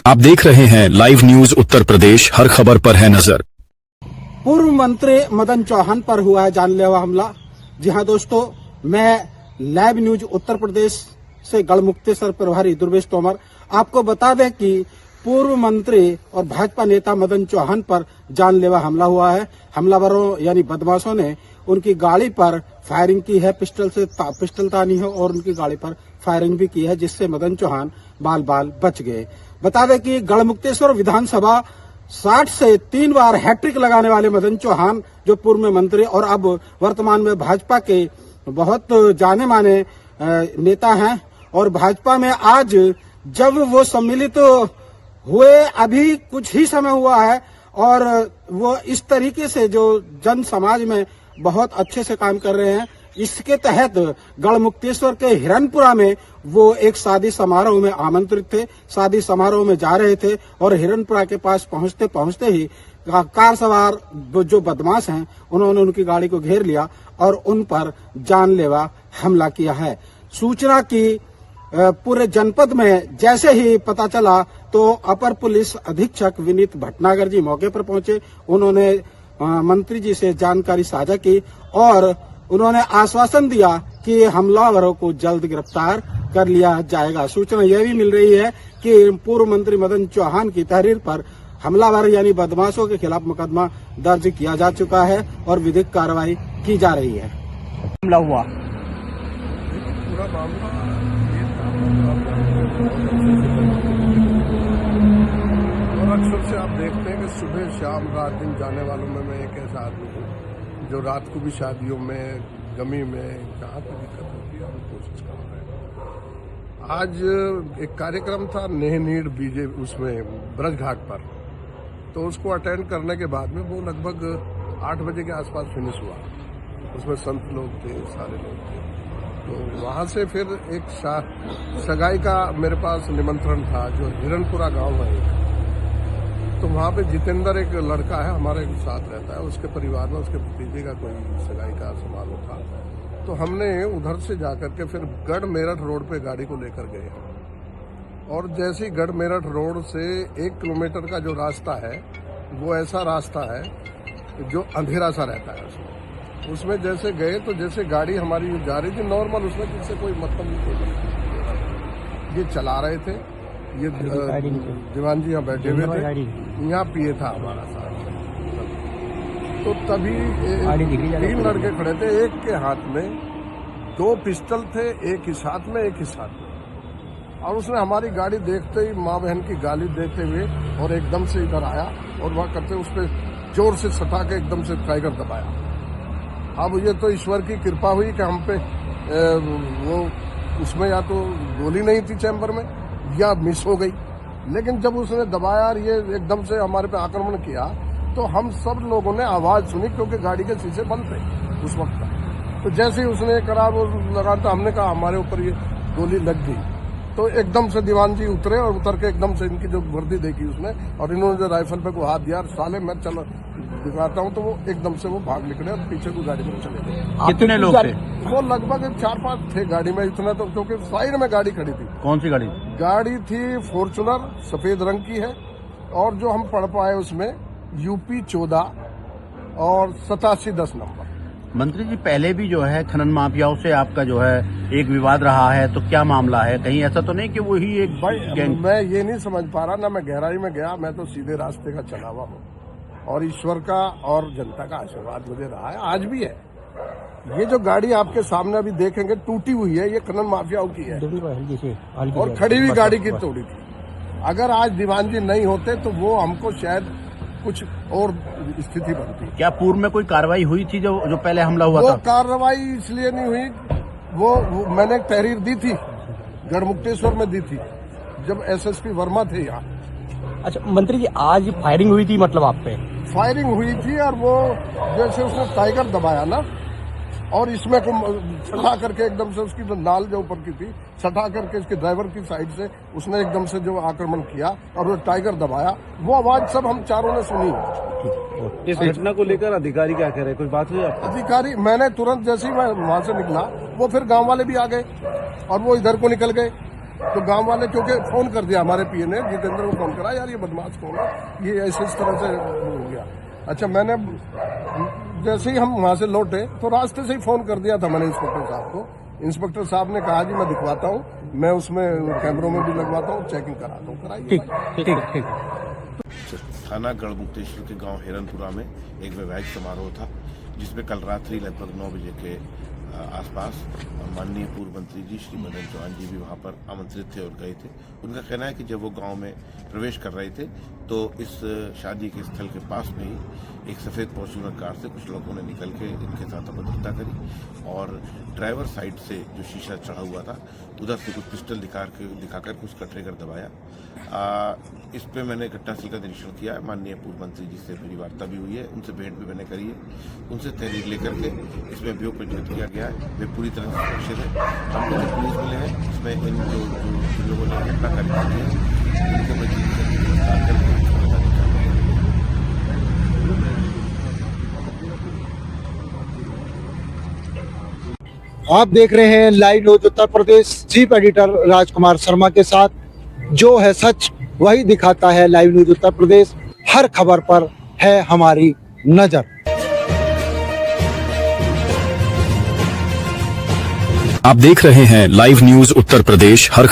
आप देख रहे हैं लाइव न्यूज उत्तर प्रदेश, हर खबर पर है नजर। पूर्व मंत्री मदन चौहान पर हुआ है जानलेवा हमला। जी हां दोस्तों, मैं लाइव न्यूज उत्तर प्रदेश से गढ़मुक्तेश्वर प्रभारी दुर्वेश तोमर आपको बता दें कि पूर्व मंत्री और भाजपा नेता मदन चौहान पर जानलेवा हमला हुआ है। हमलावरों यानी बदमाशों ने उनकी गाड़ी पर फायरिंग की है, पिस्टल तानी है और उनकी गाड़ी पर फायरिंग भी की है, जिससे मदन चौहान बाल बाल बच गए। बता दें कि गढ़मुक्तेश्वर विधानसभा 60 से 3 बार हैट्रिक लगाने वाले मदन चौहान, जो पूर्व में मंत्री और अब वर्तमान में भाजपा के बहुत जाने माने नेता हैं, और भाजपा में आज जब वो सम्मिलित हुए अभी कुछ ही समय हुआ है, और वो इस तरीके से जो जन समाज में बहुत अच्छे से काम कर रहे हैं। इसके तहत गढ़मुक्तेश्वर के हिरणपुरा में वो एक शादी समारोह में आमंत्रित थे, शादी समारोह में जा रहे थे, और हिरणपुरा के पास पहुंचते पहुंचते ही कार सवार जो बदमाश हैं उन्होंने उनकी गाड़ी को घेर लिया और उन पर जानलेवा हमला किया है। सूचना की पूरे जनपद में जैसे ही पता चला तो अपर पुलिस अधीक्षक विनीत भटनागर जी मौके पर पहुंचे। उन्होंने मंत्री जी से जानकारी साझा की और उन्होंने आश्वासन दिया कि हमलावरों को जल्द गिरफ्तार कर लिया जाएगा। सूचना यह भी मिल रही है कि पूर्व मंत्री मदन चौहान की तहरीर पर हमलावर यानी बदमाशों के खिलाफ मुकदमा दर्ज किया जा चुका है और विधिक कार्रवाई की जा रही है। हमला हुआ पूरा मामला और अक्सर से आप देखते हैं कि सुबह शाम रात दिन जाने वालों में मैं एक ऐसा आदमी हूँ जो रात को भी शादियों में, गमी में, जहाँ पर दिक्कत होती है हम कोशिश कर रहे हैं। आज एक कार्यक्रम था नेहनीड़ बीजे उसमें ब्रज घाट पर, तो उसको अटेंड करने के बाद में वो लगभग 8 बजे के आसपास फिनिश हुआ। उसमें संत लोग थे, सारे लोग थे। तो वहाँ से फिर एक सगाई का मेरे पास निमंत्रण था जो हिरणपुरा गांव है। तो वहाँ पे जितेंद्र एक लड़का है हमारे साथ रहता है, उसके परिवार में उसके भतीजे का कोई सगाई का समारोह था। तो हमने उधर से जाकर के फिर गढ़ मेरठ रोड पे गाड़ी को लेकर गए, और जैसे ही गढ़ मेरठ रोड से 1 किलोमीटर का जो रास्ता है वो ऐसा रास्ता है जो अंधेरा सा रहता है। उसमें जैसे गए तो जैसे गाड़ी हमारी जा रही थी नॉर्मल, उसमें किससे कोई मतलब नहीं, ये चला रहे थे, ये दीवान जी यहाँ बैठे हुए थे, यहाँ पिए था हमारा साथ। तो तभी 3 लड़के खड़े थे, एक के हाथ में 2 पिस्टल थे, एक इस हाथ में एक इस हाथ में, और उसने हमारी गाड़ी देखते ही माँ बहन की गाली देते हुए और एकदम से इधर आया और वह करते उस पर जोर से सटा के एकदम से टाइगर दबाया। अब ये तो ईश्वर की कृपा हुई कि हम पे वो उसमें या तो गोली नहीं थी चैम्बर में या मिस हो गई, लेकिन जब उसने दबाया और ये एकदम से हमारे पे आक्रमण किया तो हम सब लोगों ने आवाज सुनी, क्योंकि गाड़ी के शीशे बंद थे उस वक्त। तो जैसे ही उसने करा वो लगा, तो हमने कहा हमारे ऊपर ये गोली लग गई। तो एकदम से दीवान जी उतरे और उतर के एकदम से इनकी जो वर्दी देखी उसने, और इन्होंने जो राइफल पे को हाथ दिया, साले मैं चल दिखाता हूँ, तो वो एकदम से वो भाग निकले और पीछे को गाड़ी में चले गए। कितने लोग थे? वो लगभग 4-5 थे गाड़ी में, इतना तो, क्योंकि साइड में गाड़ी खड़ी थी। कौन सी गाड़ी? गाड़ी थी फॉर्चुनर, सफेद रंग की है, और जो हम पढ़ पाए उसमें यूपी 14 और 8710 नंबर। मंत्री जी, पहले भी जो है खनन माफियाओं से आपका जो है एक विवाद रहा है, तो क्या मामला है? कहीं ऐसा तो नहीं कि वही एक भाई मैं ये नहीं समझ पा रहा, ना मैं गहराई में गया, मैं तो सीधे रास्ते का चला हुआ हूँ, और ईश्वर का और जनता का आशीर्वाद मुझे रहा है, आज भी है। ये जो गाड़ी आपके सामने अभी देखेंगे टूटी हुई है, ये खनन माफियाओं की है, और खड़ी हुई गाड़ी की तोड़ी थी। अगर आज दीवान जी नहीं होते तो वो हमको शायद कुछ और स्थिति बनती। क्या पूर्व में कोई कार्रवाई हुई थी जो पहले हमला हुआ था? वो कार्रवाई इसलिए नहीं हुई, वो मैंने एक तहरीर दी थी, गढ़मुक्तेश्वर में दी थी, जब एसएसपी वर्मा थे यहाँ। अच्छा मंत्री जी, आज फायरिंग हुई थी, मतलब आप पे फायरिंग हुई थी, और वो जैसे उसने टाइगर दबाया ना, और इसमें को सटा करके एकदम से उसकी जो नाल जो ऊपर की थी सटा करके इसके ड्राइवर की साइड से उसने एकदम से जो आक्रमण किया और वो टाइगर दबाया, वो आवाज सब हम चारों ने सुनी। इस घटना को लेकर अधिकारी क्या कह रहे हैं, कोई बात हुई? अधिकारी, मैंने तुरंत जैसे ही मैं वहां से निकला वो फिर गांव वाले भी आ गए और वो इधर को निकल गए, तो गांव वाले क्योंकि फोन कर दिया, हमारे पीए ने जितेंद्र को फोन करा, यार ये बदमाश कौन है, ये ऐसे इस तरह से हो गया। अच्छा, मैंने जैसे ही हम वहां से लौटे तो रास्ते से ही फोन कर दिया था मैंने इंस्पेक्टर साहब को। इंस्पेक्टर साहब ने कहा जी मैं दिखवाता हूँ, मैं उसमें कैमरों में भी लगवाता हूँ, चेकिंग कराता हूँ, कराइए। ठीक। थाना गढ़मुक्तेश्वर के गांव हिरनपुरा में एक वैवाहिक समारोह था, जिसमें कल रात्रि लगभग 9 बजे के आसपास माननीय पूर्व मंत्री जी श्री मदन चौहान जी भी वहां पर आमंत्रित थे और गए थे। उनका कहना है कि जब वो गांव में प्रवेश कर रहे थे तो इस शादी के स्थल के पास में ही एक सफेद फॉर्च्यूनर कार से कुछ लोगों ने निकल के इनके साथ अभद्रता करी और ड्राइवर साइड से जो शीशा चढ़ा हुआ था उधर से कुछ पिस्टल दिखाकर कुछ का ट्रिगर दबाया। इस पे मैंने घटनास्थल का निरीक्षण किया है। माननीय पूर्व मंत्री जी से मेरी वार्ता भी हुई है, उनसे भेंट भी मैंने करी है, उनसे तहरीर लेकर के इसमें अभियोग पंजीकृत किया गया है। वे पूरी तरह से सुरक्षित है। हमको जो पुलिस मिले हैं इसमें इन जो लोगों ने घटनाकारी की है उनके मजीद गिरफ्तार करके आप देख रहे हैं live news Uttar Pradesh, chief editor Rajkumar Sharma के साथ। जो है सच वही दिखाता है लाइव न्यूज उत्तर प्रदेश, हर खबर पर है हमारी नजर। आप देख रहे हैं लाइव न्यूज उत्तर प्रदेश, हर